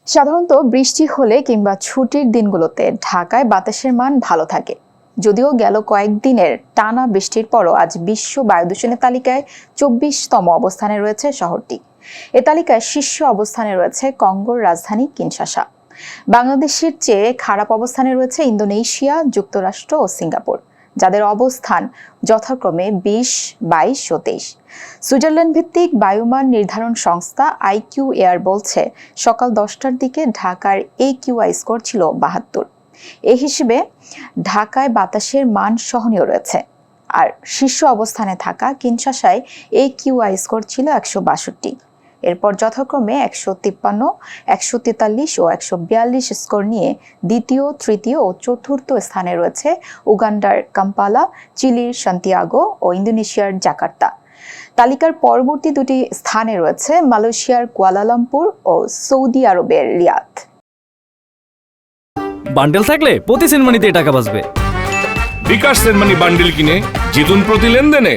সাধারণত বৃষ্টি হলে কিংবা ছুটির দিনগুলোতে ঢাকায় বাতাসের মান ভালো থাকে। যদিও গেল কয়েকদিনের টানা বৃষ্টির পরও আজ বিশ্ব বায়ু দূষণের তালিকায় 24তম অবস্থানে রয়েছে শহরটি। এ তালিকায় শীর্ষ অবস্থানে রয়েছে কঙ্গোর রাজধানী কিনশাসা। বাংলাদেশের চেয়ে খারাপ অবস্থানে রয়েছে ইন্দোনেশিয়া, যুক্তরাষ্ট্র ও সিঙ্গাপুর, যাদের অবস্থান যথাক্রমে 20, 22 ও 23। সুইজারল্যান্ড ভিত্তিক বায়ুমান নির্ধারণ সংস্থা আইকিউ এয়ার বলছে, সকাল 10টার দিকে ঢাকার AQI স্কোর ছিল 72। এই হিসেবে ঢাকায় বাতাসের মান সহনীয় রয়েছে। আর শীর্ষ অবস্থানে থাকা কিনশাসায় AQI স্কোর ছিল 162। এরপর যথাক্রমে 153, 143 ও 142 স্কোর নিয়ে দ্বিতীয়, তৃতীয় ও চতুর্থ স্থানে রয়েছে উগান্ডার কাম্পালা, চিলির সান্তিয়াগো ও ইন্দোনেশিয়ার জাকার্তা। তালিকার পরবর্তী দুটি স্থানে রয়েছে মালয়েশিয়ার কুয়ালালামপুর ও সৌদি আরবের রিয়াদ। বান্ডেল থাকলে প্রতি সেনমানিতে টাকা বাঁচবে। বিকাশ সেনমানি বান্ডেল কিনে জিতুন প্রতি লেনদেনে।